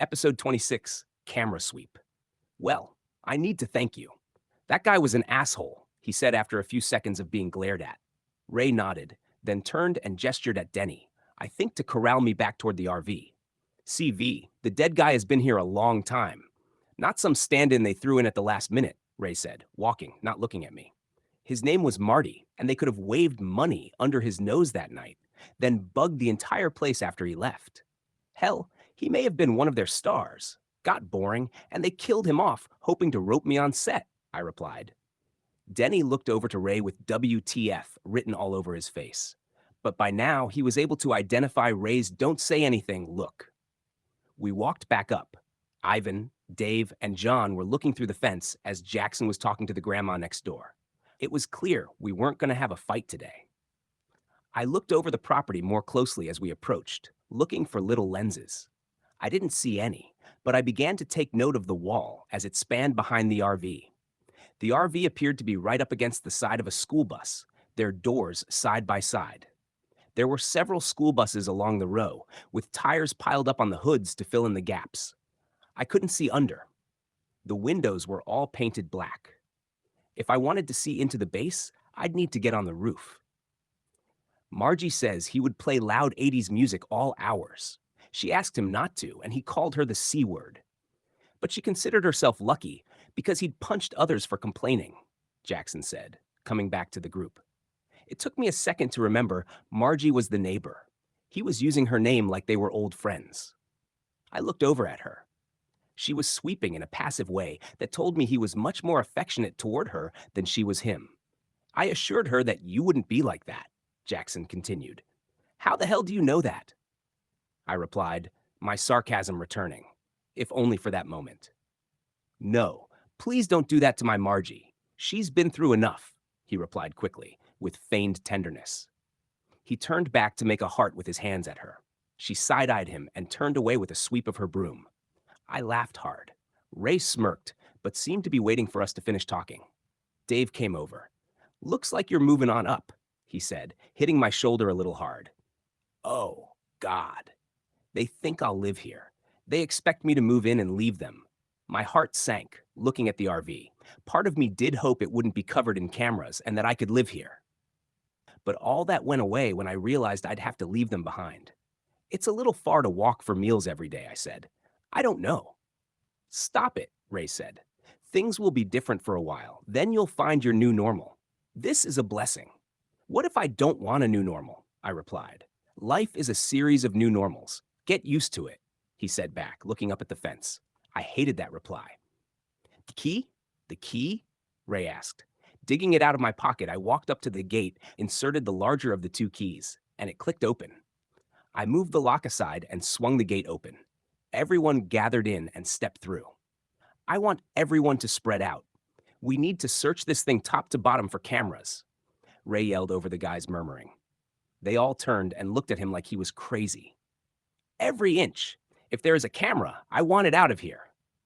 Episode 26, Camera Sweep. Well, I need to thank you. That guy was an asshole, he said after a few seconds of being glared at. Ray nodded, then turned and gestured at Denny, I think to corral me back toward the RV. CV, the dead guy has been here a long time. Not some stand-in they threw in at the last minute, Ray said, walking, not looking at me. His name was Marty, and they could have waved money under his nose that night, then bugged the entire place after he left. Hell, he may have been one of their stars. Got boring, and they killed him off, hoping to rope me on set, I replied. Denny looked over to Ray with WTF written all over his face. But by now, he was able to identify Ray's don't say anything look. We walked back up. Ivan, Dave, and John were looking through the fence as Jackson was talking to the grandma next door. It was clear we weren't going to have a fight today. I looked over the property more closely as we approached, looking for little lenses. I didn't see any, but I began to take note of the wall as it spanned behind the RV. The RV appeared to be right up against the side of a school bus, their doors side by side. There were several school buses along the row, with tires piled up on the hoods to fill in the gaps. I couldn't see under. The windows were all painted black. If I wanted to see into the base, I'd need to get on the roof. Margie says he would play loud 80s music all hours. She asked him not to, and he called her the C word. But she considered herself lucky because he'd punched others for complaining, Jackson said, coming back to the group. It took me a second to remember Margie was the neighbor. He was using her name like they were old friends. I looked over at her. She was sweeping in a passive way that told me he was much more affectionate toward her than she was him. I assured her that you wouldn't be like that, Jackson continued. How the hell do you know that? I replied, my sarcasm returning, if only for that moment. No, please don't do that to my Margie. She's been through enough, he replied quickly, with feigned tenderness. He turned back to make a heart with his hands at her. She side-eyed him and turned away with a sweep of her broom. I laughed hard. Ray smirked, but seemed to be waiting for us to finish talking. Dave came over. Looks like you're moving on up, he said, hitting my shoulder a little hard. Oh, God. They think I'll live here. They expect me to move in and leave them. My heart sank, looking at the RV. Part of me did hope it wouldn't be covered in cameras and that I could live here. But all that went away when I realized I'd have to leave them behind. It's a little far to walk for meals every day, I said. I don't know. Stop it, Ray said. Things will be different for a while. Then you'll find your new normal. This is a blessing. What if I don't want a new normal? I replied. Life is a series of new normals. Get used to it, he said back, looking up at the fence. I hated that reply. The key? The key? Ray asked. Digging it out of my pocket, I walked up to the gate, inserted the larger of the two keys, and it clicked open. I moved the lock aside and swung the gate open. Everyone gathered in and stepped through. I want everyone to spread out. We need to search this thing top to bottom for cameras, Ray yelled over the guys murmuring. They all turned and looked at him like he was crazy. Every inch. If there is a camera, I want it out of here.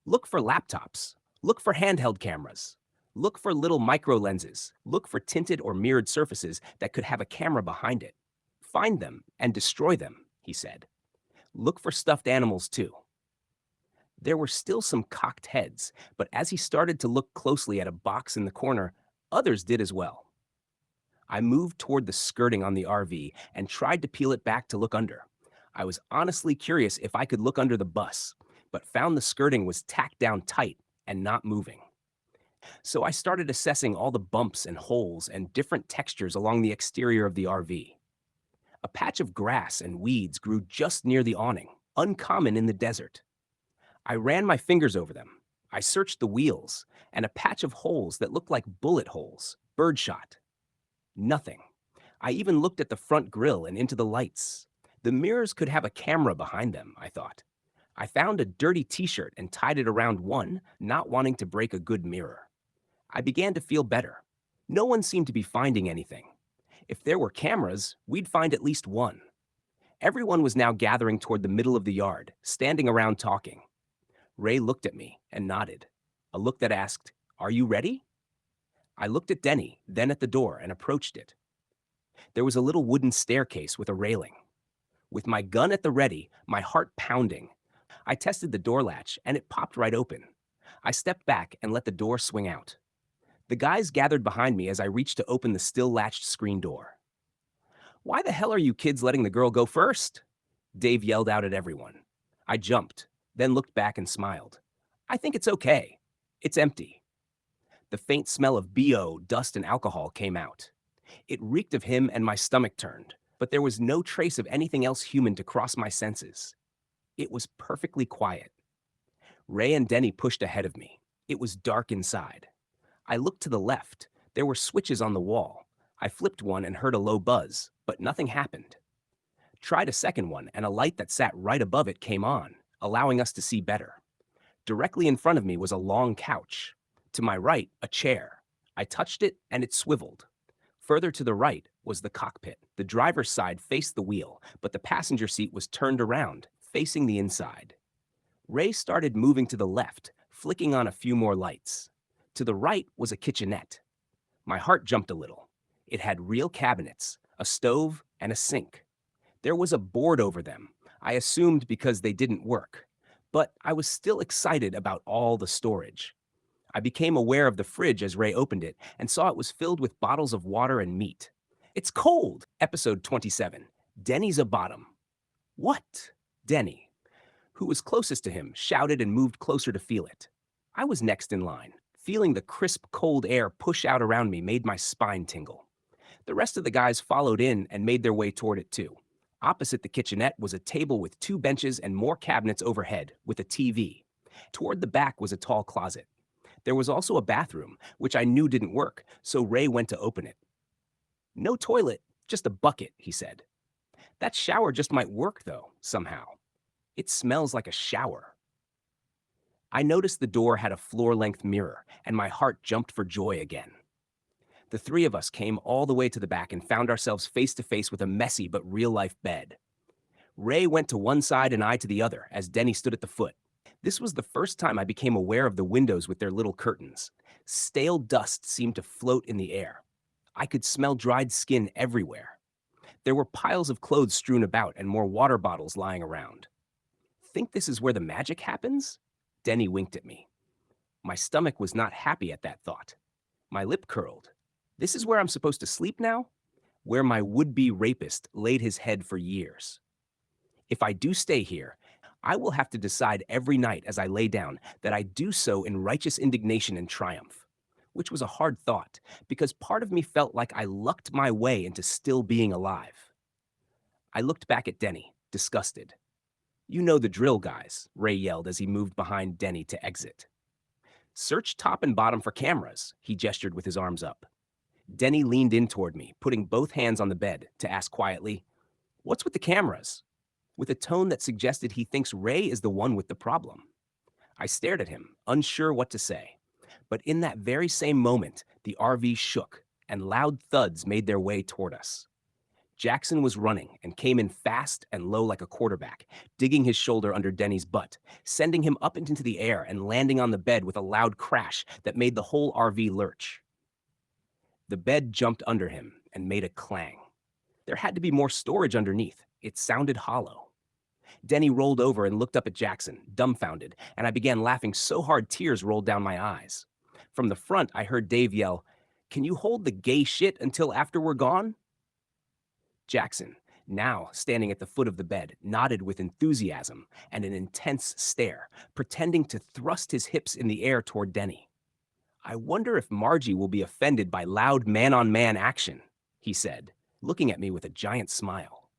Look for laptops. Look for handheld cameras. Look for little micro lenses. Look for tinted or mirrored surfaces that could have a camera behind it. Find them and destroy them, he said. Look for stuffed animals too. There were still some cocked heads, but as he started to look closely at a box in the corner, others did as well. I moved toward the skirting on the RV and tried to peel it back to look under. I was honestly curious if I could look under the bus, but found the skirting was tacked down tight and not moving. So I started assessing all the bumps and holes and different textures along the exterior of the RV. A patch of grass and weeds grew just near the awning, uncommon in the desert. I ran my fingers over them. I searched the wheels and a patch of holes that looked like bullet holes, birdshot. Nothing. I even looked at the front grille and into the lights. The mirrors could have a camera behind them, I thought. I found a dirty t-shirt and tied it around one, not wanting to break a good mirror. I began to feel better. No one seemed to be finding anything. If there were cameras, we'd find at least one. Everyone was now gathering toward the middle of the yard, standing around talking. Ray looked at me and nodded, a look that asked, "Are you ready?" I looked at Denny, then at the door, and approached it. There was a little wooden staircase with a railing. With my gun at the ready, my heart pounding, I tested the door latch, and it popped right open. I stepped back and let the door swing out. The guys gathered behind me as I reached to open the still latched screen door. "Why the hell are you kids letting the girl go first?" Dave yelled out at everyone. I jumped, then looked back and smiled. "I think it's okay. It's empty." The faint smell of BO, dust, and alcohol came out. It reeked of him, and my stomach turned, but there was no trace of anything else human to cross my senses. It was perfectly quiet. Ray and Denny pushed ahead of me. It was dark inside. I looked to the left. There were switches on the wall. I flipped one and heard a low buzz, but nothing happened. Tried a second one, and a light that sat right above it came on, allowing us to see better. Directly in front of me was a long couch. To my right, a chair. I touched it, and it swiveled. Further to the right was the cockpit. The driver's side faced the wheel, but the passenger seat was turned around, facing the inside. Ray started moving to the left, flicking on a few more lights. To the right was a kitchenette. My heart jumped a little. It had real cabinets, a stove, and a sink. There was a board over them, I assumed because they didn't work. But I was still excited about all the storage. I became aware of the fridge as Ray opened it and saw it was filled with bottles of water and meat. "It's cold!" Episode 27. Denny's a bottom. "What?" Denny, who was closest to him, shouted and moved closer to feel it. I was next in line. Feeling the crisp, cold air push out around me made my spine tingle. The rest of the guys followed in and made their way toward it too. Opposite the kitchenette was a table with 2 benches and more cabinets overhead, with a TV. Toward the back was a tall closet. There was also a bathroom, which I knew didn't work, so Ray went to open it. "No toilet, just a bucket," he said. "That shower just might work, though, somehow. It smells like a shower." I noticed the door had a floor-length mirror, and my heart jumped for joy again. The 3 of us came all the way to the back and found ourselves face to face with a messy but real-life bed. Ray went to one side and I to the other as Denny stood at the foot. This was the first time I became aware of the windows with their little curtains. Stale dust seemed to float in the air. I could smell dried skin everywhere. There were piles of clothes strewn about and more water bottles lying around. "Think this is where the magic happens?" Denny winked at me. My stomach was not happy at that thought. My lip curled. "This is where I'm supposed to sleep now?" Where my would-be rapist laid his head for years. If I do stay here, I will have to decide every night as I lay down that I do so in righteous indignation and triumph, which was a hard thought because part of me felt like I lucked my way into still being alive. I looked back at Denny, disgusted. "You know the drill, guys," Ray yelled as he moved behind Denny to exit. "Search top and bottom for cameras," he gestured with his arms up. Denny leaned in toward me, putting both hands on the bed, to ask quietly, "What's with the cameras?" with a tone that suggested he thinks Ray is the one with the problem. I stared at him, unsure what to say. But in that very same moment, the RV shook, and loud thuds made their way toward us. Jackson was running and came in fast and low like a quarterback, digging his shoulder under Denny's butt, sending him up into the air and landing on the bed with a loud crash that made the whole RV lurch. The bed jumped under him and made a clang. There had to be more storage underneath. It sounded hollow. Denny rolled over and looked up at Jackson, dumbfounded, and I began laughing so hard tears rolled down my eyes. From the front, I heard Dave yell, "Can you hold the gay shit until after we're gone?" Jackson, now standing at the foot of the bed, nodded with enthusiasm and an intense stare, pretending to thrust his hips in the air toward Denny. "I wonder if Margie will be offended by loud man-on-man action," he said, looking at me with a giant smile.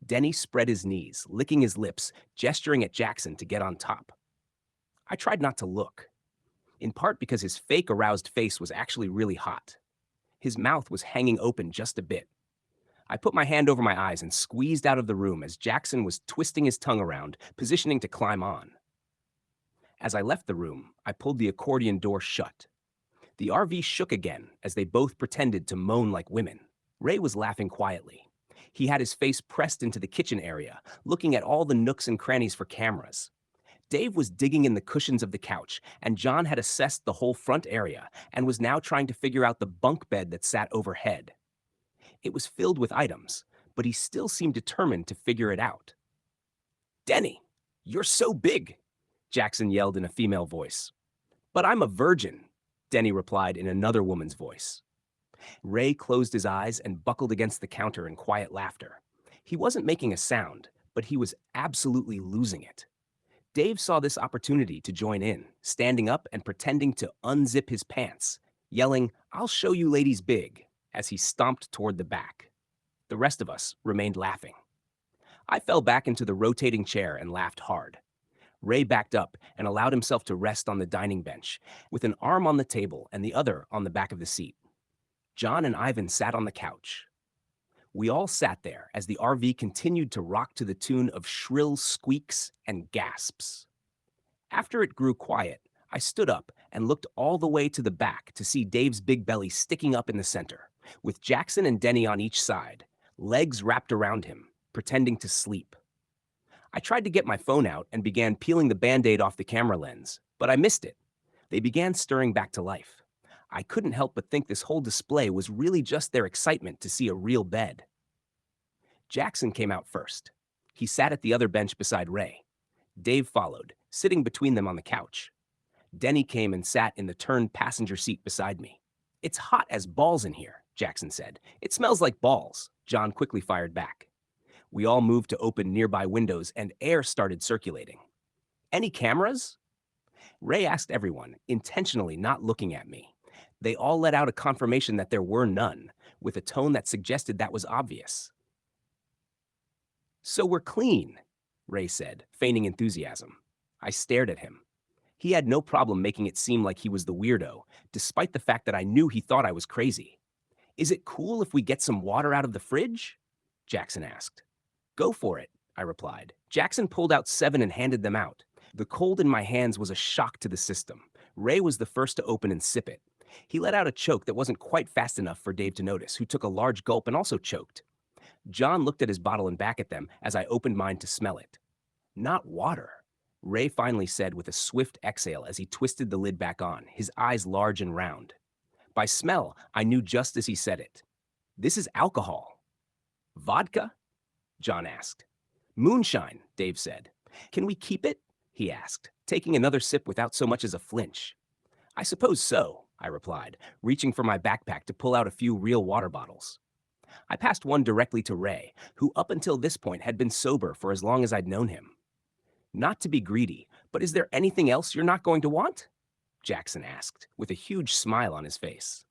Denny spread his knees, licking his lips, gesturing at Jackson to get on top. I tried not to look, in part because his fake aroused face was actually really hot. His mouth was hanging open just a bit. I put my hand over my eyes and squeezed out of the room as Jackson was twisting his tongue around, positioning to climb on. As I left the room, I pulled the accordion door shut. The RV shook again as they both pretended to moan like women. Ray was laughing quietly. He had his face pressed into the kitchen area, looking at all the nooks and crannies for cameras. Dave was digging in the cushions of the couch, and John had assessed the whole front area and was now trying to figure out the bunk bed that sat overhead. It was filled with items, but he still seemed determined to figure it out. "Denny, "You're so big," Jackson yelled in a female voice. "But I'm a virgin," Denny replied in another woman's voice. Ray closed his eyes and buckled against the counter in quiet laughter. He wasn't making a sound, but he was absolutely losing it. Dave saw this opportunity to join in, standing up and pretending to unzip his pants, yelling, "I'll show you ladies big," as he stomped toward the back. The rest of us remained laughing. I fell back into the rotating chair and laughed hard. Ray backed up and allowed himself to rest on the dining bench, with an arm on the table and the other on the back of the seat. John and Ivan sat on the couch. We all sat there as the RV continued to rock to the tune of shrill squeaks and gasps. After it grew quiet, I stood up and looked all the way to the back to see Dave's big belly sticking up in the center, with Jackson and Denny on each side, legs wrapped around him, pretending to sleep. I tried to get my phone out and began peeling the Band-Aid off the camera lens, but I missed it. They began stirring back to life. I couldn't help but think this whole display was really just their excitement to see a real bed. Jackson came out first. He sat at the other bench beside Ray. Dave followed, sitting between them on the couch. Denny came and sat in the turned passenger seat beside me. "It's hot as balls in here," Jackson said. "It smells like balls," John quickly fired back. We all moved to open nearby windows and air started circulating. "Any cameras?" Ray asked everyone, intentionally not looking at me. They all let out a confirmation that there were none, with a tone that suggested that was obvious. "So we're clean," Ray said, feigning enthusiasm. I stared at him. He had no problem making it seem like he was the weirdo, despite the fact that I knew he thought I was crazy. "Is it cool if we get some water out of the fridge?" Jackson asked. "Go for it," I replied. Jackson pulled out 7 and handed them out. The cold in my hands was a shock to the system. Ray was the first to open and sip it. He let out a choke that wasn't quite fast enough for Dave to notice, who took a large gulp and also choked. John looked at his bottle and back at them as I opened mine to smell it. "Not water," Ray finally said with a swift exhale as he twisted the lid back on, his eyes large and round. By smell, I knew just as he said it. "This is alcohol." "Vodka?" John asked. "Moonshine," Dave said. "Can we keep it?" he asked, taking another sip without so much as a flinch. "I suppose so," I replied, reaching for my backpack to pull out a few real water bottles. I passed one directly to Ray, who up until this point had been sober for as long as I'd known him. "Not to be greedy, but is there anything else you're not going to want?" Jackson asked, with a huge smile on his face.